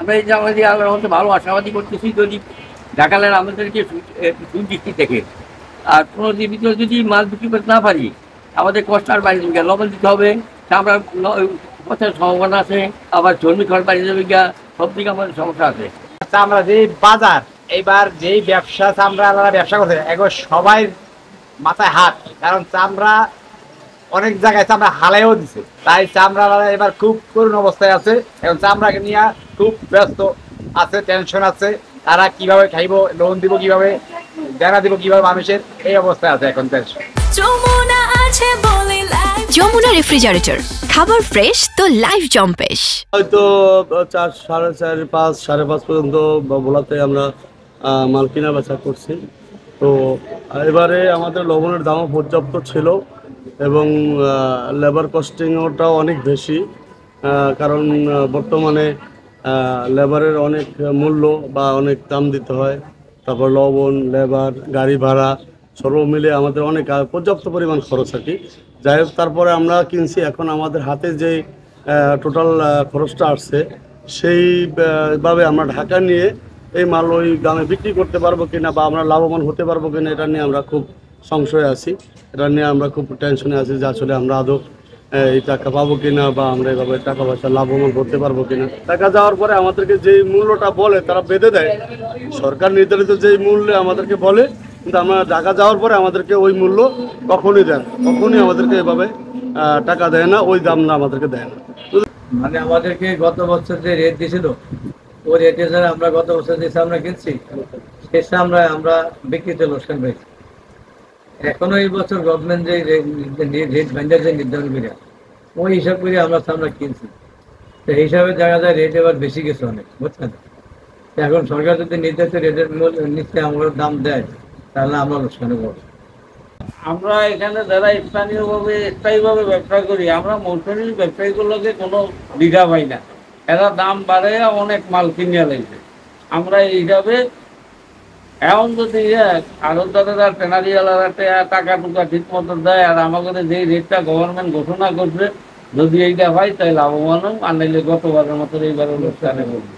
আমরা এই যে আমাদের আল্লাহর রহমতে ভালো আশাবাদী করতেছি, যদি ঢাকালেন আমাদেরকে সুদৃষ্টি থেকে। আর কোনো ভিতরে যদি মাল বিক্রি করতে না পারি, আমাদের কষ্ট আর বাড়ি যাবে, লবণ দিতে হবে, আমরা পথের সম্ভাবনা আছে, আবার জমি খরচ বাড়ি যাবে, সব দিকে আমাদের সমস্যা আছে। আমরা যে বাজার এইবার যেই ব্যবসা চামড়া ব্যবসা করছে এখন সবাই মাথায় হাত, কারণ চামড়া অনেক জায়গায় চামড়া হালাইও দিছে, তাই চামড়া এবার খুব করুণ অবস্থায় আছে। এখন চামড়াকে নিয়ে খুব ব্যস্ত আছে, টেনশন আছে, তারা কিভাবে খাইব, লোন দিব কিভাবে, দেনা দিব কিভাবে, মানুষের এই অবস্থায় আছে এখন টেনশন। যমুনা রেফ্রিজারেটর, খাবার ফ্রেশ তো লাইফ জম্পেশ। হয়তো 4, 4.5, 5, 5.5 পর্যন্ত ভোলাতে আমরা মাল কিনা বেচা করছি। তো এবারে আমাদের লবণের দামও পর্যাপ্ত ছিল এবং লেবার কস্টিংটাও অনেক বেশি, কারণ বর্তমানে লেবারের অনেক মূল্য বা অনেক দাম দিতে হয়। তারপর লবণ, লেবার, গাড়ি ভাড়া সর্ব মিলে আমাদের অনেক পর্যাপ্ত পরিমাণ খরচ আর কি। যাই হোক, তারপরে আমরা কিনছি। এখন আমাদের হাতে যে টোটাল খরচটা আসছে সেইভাবে আমরা ঢাকা নিয়ে এই মাল ওই দামে বিক্রি করতে পারবো কিনা বা আমরা লাভবান হতে পারবো কিনা, এটা নিয়ে আমরা খুব সংশয়ে আছি। এটা নিয়ে আমরা খুব টেনশনে আছি যে আসলে আমরা আদৌ এই টাকা পাবো কিনা বা আমরা এভাবে টাকা পয়সা লাভবান করতে পারবো কিনা। টাকা যাওয়ার পরে আমাদেরকে যেই মূল্যটা বলে তারা বেঁধে দেয়, সরকার নির্ধারিত যেই মূল্যে আমাদেরকে বলে, কিন্তু আমরা টাকা যাওয়ার পরে আমাদেরকে ওই মূল্য কখনই দেন, কখনই আমাদেরকে এভাবে টাকা দেয় না, ওই দাম না আমাদেরকে দেয় না। মানে আমাদেরকে গত বছর যে রেট দিয়েছিল ওই রেটে যারা আমরা গত বছর যে আমরা কিনছি সে আমরা বিক্রিতে লোকসান পেয়েছি। এখনো এই বছর গভর্নমেন্ট যে রেট ভেন্ডার যে নির্ধারণ করে ওই হিসাব করে আমরা কিনছি, তো এই হিসাবে দেখা যায় রেট এবার বেশি গেছে অনেক, বুঝছেন। এখন সরকার যদি নির্ধারিত রেটের নিচে আমরা দাম দেয় তাহলে আমরা লোকসানে পড়ব। আমরা এখানে যারা স্থায়ীভাবে ব্যবসা করি, আমরা মৌসুমী ব্যবসায়ীগুলোকে কোনো দ্বিধা পাই না, এরা দাম বাড়ে অনেক মাল কিনিয়া লাগছে। আমরা এইভাবে এখন যদি আড়তদারেরা ট্রেনারিওয়ালারা টাকা টুকা ঠিক মতো দেয় আর আমাদের যে রেটটা গভর্নমেন্ট ঘোষণা করছে যদি এইটা হয় তাই লাভবান, আর নাইলে গতবারের মতো এইবারে লোকসানে পড়বে।